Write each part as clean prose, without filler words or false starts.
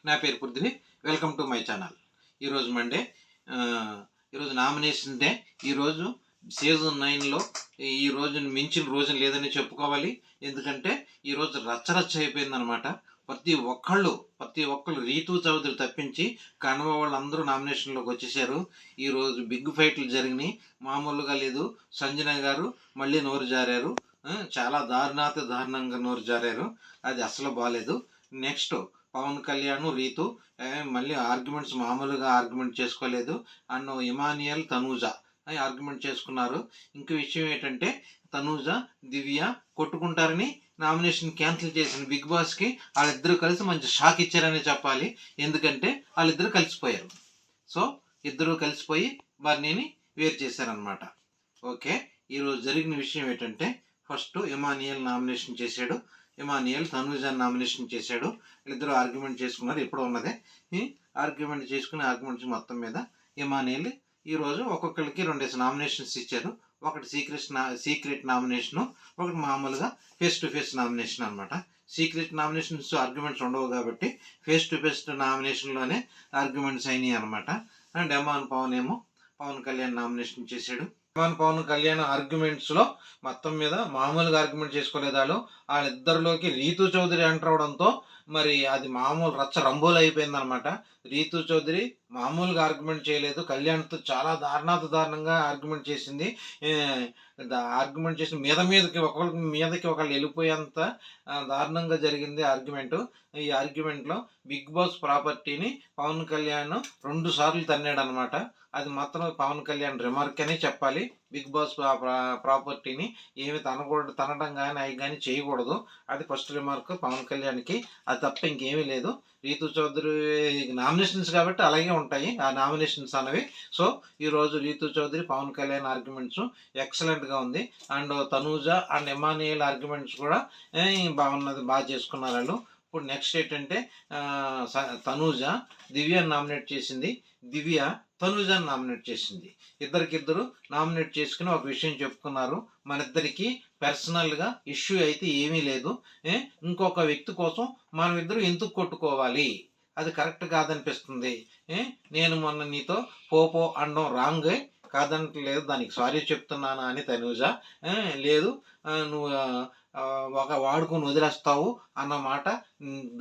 నా పేరు Prithvi. Welcome to my channel. ఈరోజు మండే, ఈరోజు నామినేషన్ డే. ఈరోజు సీజన్ 9లో ఈ రోజుని మించిన రోజు లేదని చెప్పుకోవాలి. ఎందుకంటే ఈరోజు రచ్చరచ్చ అయిపోయిందనమాట. ప్రతి ఒక్కళ్ళు రీతూ చౌదరి తప్పించి కన్వ వాళ్ళందరూ నామినేషన్లోకి వచ్చేసారు. ఈరోజు బిగ్ ఫైట్లు జరిగినాయి, మామూలుగా లేదు. సంజన గారు మళ్ళీ నోరు జారారు, చాలా దారుణంగా నోరు జారారు. అది అసలు బాగాలేదు. నెక్స్ట్ పవన్ కళ్యాణ్, రీతు మళ్ళీ ఆర్గ్యుమెంట్స్ మామూలుగా ఆర్గ్యుమెంట్ చేసుకోలేదు. అండ్ ఇమానియల్, తనూజ ఆర్గ్యుమెంట్ చేసుకున్నారు. ఇంకో విషయం ఏంటంటే తనూజ, దివ్య కొట్టుకుంటారని నామినేషన్ క్యాన్సిల్ చేసిన బిగ్ బాస్కి వాళ్ళిద్దరూ కలిసి మంచి షాక్ ఇచ్చారని చెప్పాలి. ఎందుకంటే వాళ్ళిద్దరూ కలిసిపోయారు. సో ఇద్దరూ కలిసిపోయి వారిని వేరు చేశారనమాట. ఓకే, ఈరోజు జరిగిన విషయం ఏంటంటే ఫస్ట్ ఇమానియల్ నామినేషన్ చేశాడు. ఇమానియల్ తనూజాని నామినేషన్ చేశాడు. వీళ్ళిద్దరూ ఆర్గ్యుమెంట్ చేసుకున్నారు. ఎప్పుడు ఉన్నదే ఆర్గ్యుమెంట్స్ మొత్తం మీద ఇమానియల్ ఈరోజు ఒక్కొక్కరికి 2 నామినేషన్స్ ఇచ్చారు. ఒకటి సీక్రెట్ నామినేషను, ఒకటి మామూలుగా ఫేస్ టు ఫేస్ నామినేషన్ అనమాట. సీక్రెట్ నామినేషన్స్ ఆర్గ్యుమెంట్స్ ఉండవు కాబట్టి ఫేస్ టు ఫేస్ నామినేషన్లోనే ఆర్గ్యుమెంట్స్ అయినాయి అనమాట. అండ్ పవన్ కళ్యాణ్ నామినేషన్ చేశాడు. పవన్ కళ్యాణ్ ఆర్గ్యుమెంట్స్లో మొత్తం మీద మామూలుగా ఆర్గ్యుమెంట్ చేసుకోలేదు. వాళ్ళిద్దరిలోకి రీతూ చౌదరి ఎంటర్ అవడంతో మరి అది మామూలు రచ్చ రంబోలు అయిపోయింది అనమాట. రీతూ చౌదరి మామూలుగా ఆర్గ్యుమెంట్ చేయలేదు, కళ్యాణ్తో చాలా దారుణంగా ఆర్గ్యుమెంట్ చేసింది. ఆర్గ్యుమెంట్ చేసి మీదకి ఒకళ్ళు వెళ్ళిపోయేంత దారుణంగా జరిగింది ఆర్గ్యుమెంటు. ఈ ఆర్గ్యుమెంట్లో బిగ్ బాస్ ప్రాపర్టీని పవన్ కళ్యాణ్ 2 సార్లు తన్నాడు అనమాట. అది మాత్రం పవన్ కళ్యాణ్ రిమార్క్ అని చెప్పాలి. బిగ్ బాస్ ప్రాపర్టీని ఏమి తనడం కానీ అవి కానీ చేయకూడదు. అది ఫస్ట్ రిమార్క్ పవన్ కళ్యాణ్కి. అది తప్ప ఇంకేమీ లేదు. రీతూ చౌదరి నామినేషన్స్ కాబట్టి అలాగే ఉంటాయి ఆ నామినేషన్స్ అనేవి. సో ఈరోజు రీతూ చౌదరి, పవన్ కళ్యాణ్ ఆర్గ్యుమెంట్స్ ఎక్సలెంట్గా ఉంది. And Tanuja and Emmanuel arguments కూడా బాగా చేసుకున్నారు వాళ్ళు. ఇప్పుడు నెక్స్ట్ ఏంటంటే తనూజ దివ్యాని నామినేట్ చేసింది, దివ్య తనూజాని నామినేట్ చేసింది. ఇద్దరు నామినేట్ చేసుకుని ఒక విషయం చెప్పుకున్నారు. మన ఇద్దరికి పర్సనల్గా ఇష్యూ అయితే ఏమీ లేదు. ఇంకొక వ్యక్తి కోసం మనం ఇద్దరు ఎందుకు కొట్టుకోవాలి, అది కరెక్ట్ కాదనిపిస్తుంది. నేను మొన్న నీతో పోపో అనడం రాంగ్ కాదంటలేదు, దానికి సారీ చెప్తున్నాను అని తనూజ. లేదు నువ్వు వాడుకొని వదిలేస్తావు అన్నమాట,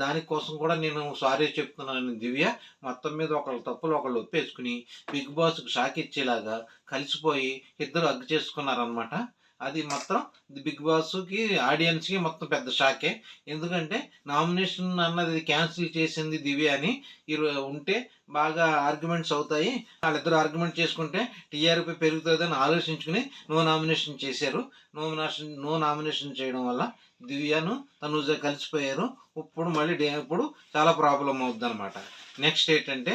దానికోసం కూడా నేను సారీ చెప్తున్నాను దివ్య. మొత్తం మీద ఒకళ్ళ తప్పులు ఒకళ్ళు ఒప్పేసుకుని బిగ్ బాస్కి షాక్ ఇచ్చేలాగా కలిసిపోయి ఇద్దరు హగ్ చేసుకున్నారనమాట. అది మొత్తం బిగ్ బాస్కి ఆడియన్స్కి మొత్తం పెద్ద షాకే. ఎందుకంటే నామినేషన్ అన్నది క్యాన్సిల్ చేసింది దివ్య అని ఉంటే బాగా ఆర్గ్యుమెంట్స్ అవుతాయి, వాళ్ళిద్దరు ఆర్గ్యుమెంట్ చేసుకుంటే టీఆర్పీ పెరుగుతుందని ఆలోచించుకుని నో నామినేషన్ చేశారు. నో నామినేషన్ చేయడం వల్ల దివ్యను తనూజ కలిసిపోయారు. ఇప్పుడు చాలా ప్రాబ్లం అవుద్ది అనమాట. నెక్స్ట్ ఏంటంటే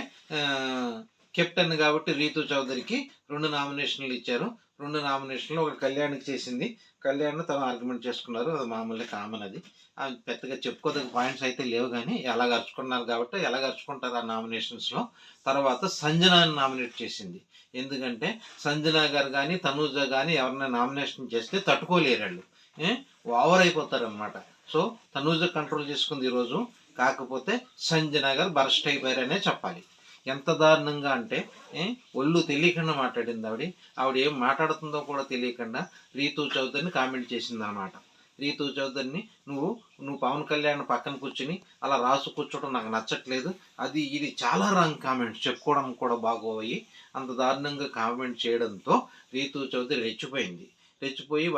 కెప్టెన్ కాబట్టి రీతూ చౌదరికి 2 నామినేషన్లు ఇచ్చారు. 2 నామినేషన్లు ఒకటి కళ్యాణ్కి చేసింది. కళ్యాణ్ తను ఆర్గ్యుమెంట్ చేసుకున్నారు, అది మామూలుగా కామన్. అది పెద్దగా చెప్పుకోదగ్గ పాయింట్స్ అయితే లేవు, కానీ ఎలా గడుచుకున్నారు కాబట్టి ఎలా గడుచుకుంటారు ఆ నామినేషన్స్లో. తర్వాత సంజనాని నామినేట్ చేసింది. ఎందుకంటే సంజన గారు కానీ తనూజ కానీ ఎవరైనా నామినేషన్ చేస్తే తట్టుకోలేరు వాళ్ళు, ఓవర్ అయిపోతారనమాట. సో తనూజ కంట్రోల్ చేసుకుంది ఈరోజు. కాకపోతే సంజన గారు బరస్ట్ అయిపోయారనే చెప్పాలి. ఎంత దారుణంగా అంటే ఒళ్ళు తెలియకుండా మాట్లాడింది ఆవిడ ఏం మాట్లాడుతుందో కూడా తెలియకుండా రీతూ చౌదరిని కామెంట్ చేసింది అనమాట. రీతూ చౌదరిని నువ్వు పవన్ కళ్యాణ్ పక్కన కూర్చుని అలా రాసు కూర్చోవడం నాకు నచ్చట్లేదు, అది ఇది చాలా రాంగ్ కామెంట్స్ చెప్పుకోవడం కూడా బాగోయి. అంత దారుణంగా కామెంట్ చేయడంతో రీతూ చౌదరి రెచ్చిపోయి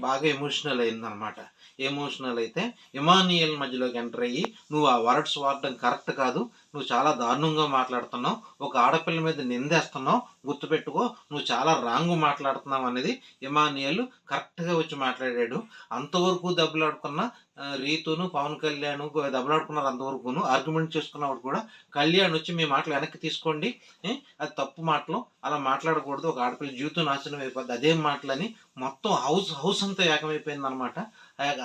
బాగా ఎమోషనల్ అయిందనమాట. ఎమోషనల్ అయితే ఇమానియల్ మధ్యలోకి ఎంటర్ అయ్యి నువ్వు ఆ వర్డ్స్ వాడడం కరెక్ట్ కాదు, నువ్వు చాలా దారుణంగా మాట్లాడుతున్నావు, ఒక ఆడపిల్ల మీద నిందేస్తున్నావు, గుర్తుపెట్టుకో, నువ్వు చాలా రాంగ్ మాట్లాడుతున్నావు అనేది ఇమానియల్ కరెక్ట్గా వచ్చి మాట్లాడాడు. అంతవరకు దెబ్బలాడుకున్న రీతును పవన్ కళ్యాణ్ దెబ్బలాడుకున్నారు. అంతవరకును ఆర్గ్యుమెంట్ చేసుకున్నప్పుడు కూడా కళ్యాణ్ వచ్చి మీ మాటలు వెనక్కి తీసుకోండి, అది తప్పు మాటలు, అలా మాట్లాడకూడదు, ఒక ఆడపిల్ల జీవితం నాశనం అయిపోద్ది, అదేం మాటలని మొత్తం హౌస్ అంతా ఏకమైపోయింది అనమాట.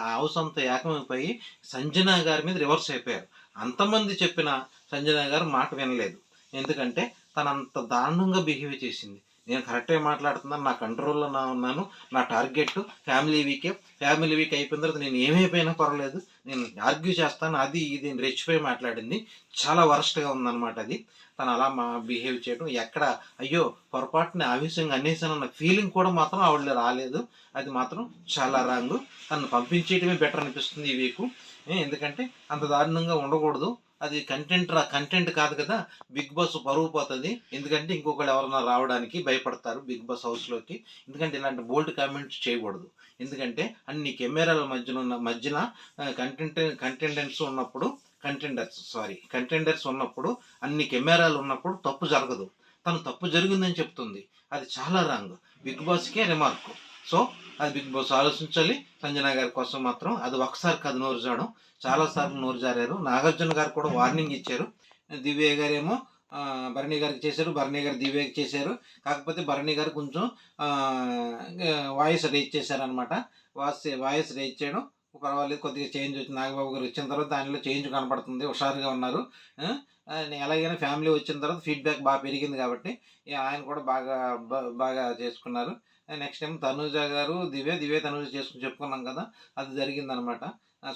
ఆ హౌస్ అంతా ఏకమైపోయి సంజన గారి మీద రివర్స్ అయిపోయారు. అంతమంది చెప్పిన సంజన గారు మాట వినలేదు. ఎందుకంటే తనంత దారుణంగా బిహేవ్ చేసింది. నేను కరెక్ట్గా మాట్లాడుతున్నాను, నా కంట్రోల్లో ఉన్నాను, నా టార్గెట్ ఫ్యామిలీ వీకే. ఫ్యామిలీ వీక్ అయిపోయిన తర్వాత నేను ఏమైపోయినా పర్వాలేదు, నేను ఆర్గ్యూ చేస్తాను, అది ఇది రెచ్చిపోయి మాట్లాడింది. చాలా వరస్ట్గా ఉందన్నమాట అది. తను అలా బిహేవ్ చేయడం, ఎక్కడ అయ్యో పొరపాటున ఆవేశంగా అనేసానన్న ఫీలింగ్ కూడా మాత్రం ఆవిడ రాలేదు. అది మాత్రం చాలా రాంగ్. తను పంపించేయడమే బెటర్ అనిపిస్తుంది ఈ వీకు. ఎందుకంటే అంత దారుణంగా ఉండకూడదు. అది కంటెంట్ కాదు కదా. బిగ్ బాస్ పరువు పోతుంది. ఎందుకంటే ఇంకొకళ్ళు ఎవరన్నా రావడానికి భయపడతారు బిగ్ బాస్ హౌస్లోకి. ఎందుకంటే ఇలాంటి బోల్డ్ కామెంట్స్ చేయకూడదు. ఎందుకంటే అన్ని కెమెరాల మధ్యన కంటెండర్స్ ఉన్నప్పుడు, అన్ని కెమెరాలు ఉన్నప్పుడు తప్పు జరగదు. తను తప్పు జరిగిందని చెప్తుంది. అది చాలా రాంగ్. బిగ్ బాస్కే రిమార్క్. సో అది బిగ్ బాస్ ఆలోచించాలి. సంజన గారి కోసం మాత్రం అది ఒకసారి కాదు నోరు జారడం, చాలాసార్లు నోరు జారారు. నాగార్జున గారు కూడా వార్నింగ్ ఇచ్చారు. దివ్య గారేమో భరణి గారికి చేశారు, భరణి గారు దివ్యకి చేశారు. కాకపోతే భరణి గారు కొంచెం వాయిస్ రేజ్ చేశారనమాట. వాయిస్ రేజ్ చేయడం పర్వాలేదు, కొద్దిగా చేంజ్ వచ్చింది. నాగబాబు గారు వచ్చిన తర్వాత దానిలో చేంజ్ కనపడుతుంది, హుషారుగా ఉన్నారు. ఎలాగైనా ఫ్యామిలీ వచ్చిన తర్వాత ఫీడ్బ్యాక్ బాగా పెరిగింది కాబట్టి ఆయన కూడా బాగా చేసుకున్నారు. నెక్స్ట్ టైం తనూజ గారు దివ్య తనూజ చెప్పుకున్నాం కదా, అది జరిగిందనమాట.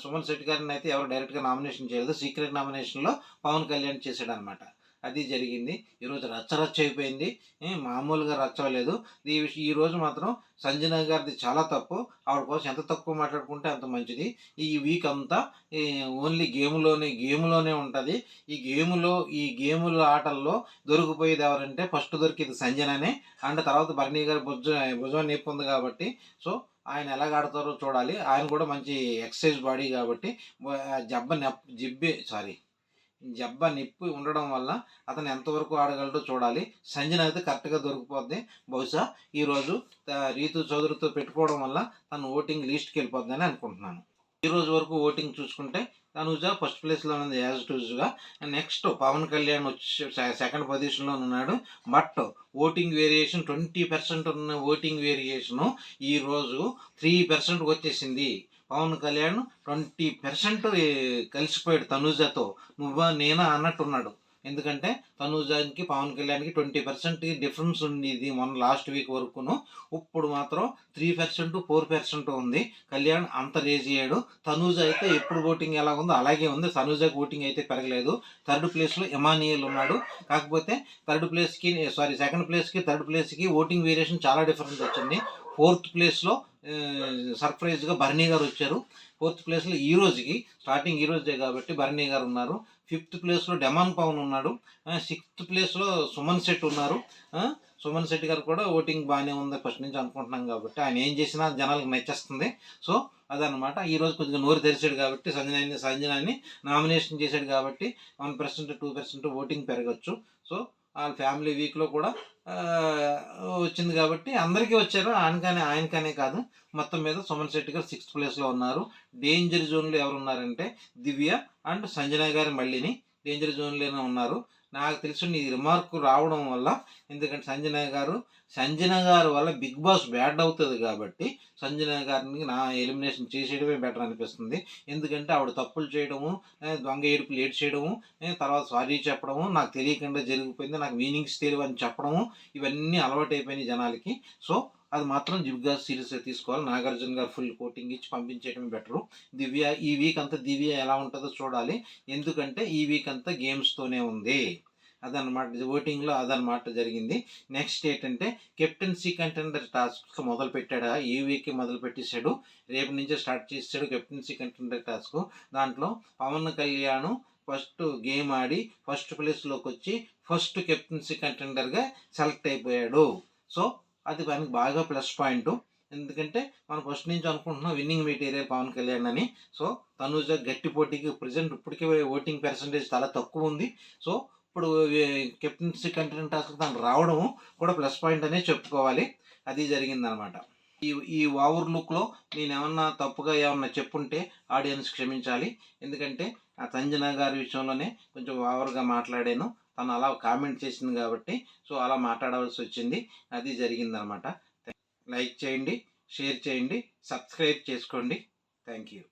సుమన్ శెట్టి గారిని అయితే ఎవరు డైరెక్ట్గా నామినేషన్ చేయలేదు, సీక్రెట్ నామినేషన్లో పవన్ కళ్యాణ్ చేశాడు అనమాట. అది జరిగింది. ఈరోజు రచ్చ అయిపోయింది, మామూలుగా రచ్చలేదు. ఈరోజు మాత్రం సంజన గారిది చాలా తప్పు. ఆవిడ కోసం ఎంత తక్కువ మాట్లాడుకుంటే అంత మంచిది. ఈ వీక్ అంతా ఓన్లీ గేమ్లోనే ఉంటుంది. ఈ గేముల ఆటల్లో దొరికిపోయేది ఎవరంటే ఫస్ట్ దొరికేది సంజననే. అండ్ తర్వాత భరణి గారి భుజం నొప్పి ఉంది కాబట్టి సో ఆయన ఎలాగ ఆడతారో చూడాలి. ఆయన కూడా మంచి ఎక్సర్సైజ్ బాడీ కాబట్టి జబ్బ నిప్పి ఉండడం వల్ల అతను ఎంతవరకు ఆడగలడో చూడాలి. సంజన అయితే కరెక్ట్గా దొరికిపోద్ది. బహుశా ఈరోజు రీతు చౌదరితో పెట్టుకోవడం వల్ల తను ఓటింగ్ లీస్ట్కి వెళ్ళిపోద్దని అనుకుంటున్నాను. ఈరోజు వరకు ఓటింగ్ చూసుకుంటే తనుజ ఫస్ట్ ప్లేస్లో ఉంది యాజ్ యూజువల్గా. నెక్స్ట్ పవన్ కళ్యాణ్ వచ్చి సెకండ్ పొజిషన్లో ఉన్నాడు. బట్ ఓటింగ్ వేరియేషన్ 20% ఉన్న ఓటింగ్ వేరియేషను ఈరోజు 3% వచ్చేసింది. పవన్ కళ్యాణ్ 20% కలిసిపోయాడు తనుజతో, నువ్వా నేనా అన్నట్టున్నాడు. ఎందుకంటే తనుజానికి పవన్ కళ్యాణ్కి 20% డిఫరెన్స్ ఉండేది మొన్న లాస్ట్ వీక్ వరకును. ఇప్పుడు మాత్రం 3% 4% ఉంది. కళ్యాణ్ అంత రేజ్ అయ్యాడు. తనుజ అయితే ఎప్పుడు ఓటింగ్ ఎలా ఉందో అలాగే ఉంది. తనుజాకి ఓటింగ్ అయితే పెరగలేదు. థర్డ్ ప్లేస్లో ఎమానియల్ ఉన్నాడు. కాకపోతే సెకండ్ ప్లేస్కి థర్డ్ ప్లేస్కి ఓటింగ్ వేరియేషన్ చాలా డిఫరెన్స్ వచ్చింది. ఫోర్త్ ప్లేస్లో సర్ప్రైజ్గా భరణి గారు వచ్చారు. ఫోర్త్ ప్లేస్లో స్టార్టింగ్ ఈ రోజే కాబట్టి భరణి గారు ఉన్నారు. ఫిఫ్త్ ప్లేస్లో డెమాన్ పవన్ ఉన్నాడు. సిక్స్త్ ప్లేస్లో సుమన్ శెట్టి ఉన్నారు. సుమన్ శెట్టి గారు కూడా ఓటింగ్ బాగానే ఉంది ఫస్ట్ నుంచి అనుకుంటున్నాం కాబట్టి ఆయన ఏం చేసినా జనాలకు నచ్చేస్తుంది. సో అదనమాట. ఈరోజు కొద్దిగా నోరు తెరిచాడు కాబట్టి సంజనాన్ని నామినేషన్ చేశాడు కాబట్టి 1% 2% ఓటింగ్ పెరగచ్చు. సో వాళ్ళ ఫ్యామిలీ వీక్లో కూడా వచ్చింది కాబట్టి అందరికీ వచ్చారు. ఆయనకనే కాదు, మొత్తం మీద సుమన్ శెట్టి గారు 6th ప్లేస్లో ఉన్నారు. డేంజర్ జోన్లో ఎవరు ఉన్నారంటే దివ్య అండ్ సంజన గారి మళ్ళీని డేంజర్ జోన్లోనే ఉన్నారు. నాకు తెలిసి నీ రిమార్క్ రావడం వల్ల, ఎందుకంటే సంజన గారి వల్ల బిగ్ బాస్ బ్యాడ్ అవుతుంది కాబట్టి సంజన గారిని నా ఎలిమినేషన్ చేసేయడమే బెటర్ అనిపిస్తుంది. ఎందుకంటే ఆవిడ తప్పులు చేయడము, దొంగ ఏడుపులు ఏడ్చేయడము, తర్వాత సారీ చెప్పడము, నాకు తెలియకుండా జరిగిపోయింది, నాకు మీనింగ్స్ తెలియవు అని చెప్పడము, ఇవన్నీ అలవాటు అయిపోయినాయి జనాలకి. సో అది మాత్రం బిగ్ బాస్ సీరియస్గా తీసుకోవాలి. నాగార్జున గారు ఫుల్ కోటింగ్ ఇచ్చి పంపించేయడం బెటరు. ఈ వీక్ అంతా దివ్య ఎలా ఉంటుందో చూడాలి. ఎందుకంటే ఈ వీక్ అంతా గేమ్స్తోనే ఉంది. అదనమాట, ఓటింగ్లో అదనమాట జరిగింది. నెక్స్ట్ ఏంటంటే కెప్టెన్సీ కంటెండర్ టాస్క్ మొదలు పెట్టాడు. ఈ వీక్ మొదలు పెట్టేశాడు, రేపు నుంచే స్టార్ట్ చేసాడు కెప్టెన్సీ కంటెండర్ టాస్క్. దాంట్లో పవన్ కళ్యాణ్ ఫస్ట్ గేమ్ ఆడి ఫస్ట్ ప్లేస్లోకి వచ్చి ఫస్ట్ కెప్టెన్సీ కంటెండర్గా సెలెక్ట్ అయిపోయాడు. సో అది మనకి బాగా ప్లస్ పాయింట్. ఎందుకంటే మనం ఫస్ట్ నుంచి అనుకుంటున్నాం విన్నింగ్ మెటీరియల్ పవన్ కళ్యాణ్ అని. సో తనుజ గట్టి పోటీకి ప్రజెంట్ ఇప్పటికే ఓటింగ్ పర్సంటేజ్ చాలా తక్కువ ఉంది. సో ఇప్పుడు కెప్టెన్సీ కంటెంట్ టాస్క్ తనకు రావడం కూడా ప్లస్ పాయింట్ అనే చెప్పుకోవాలి. అది జరిగిందనమాట. ఈ ఓవర్ లుక్లో నేను తప్పుగా ఏమన్నా చెప్పుంటే ఆడియన్స్ క్షమించాలి. ఎందుకంటే ఆ సంజన గారి విషయంలోనే కొంచెం ఓవర్గా మాట్లాడాను. తను అలా కామెంట్ చేసింది కాబట్టి సో అలా మాట్లాడవలసి వచ్చింది. అది జరిగిందనమాట. లైక్ చేయండి, షేర్ చేయండి, సబ్స్క్రైబ్ చేసుకోండి. Thank you.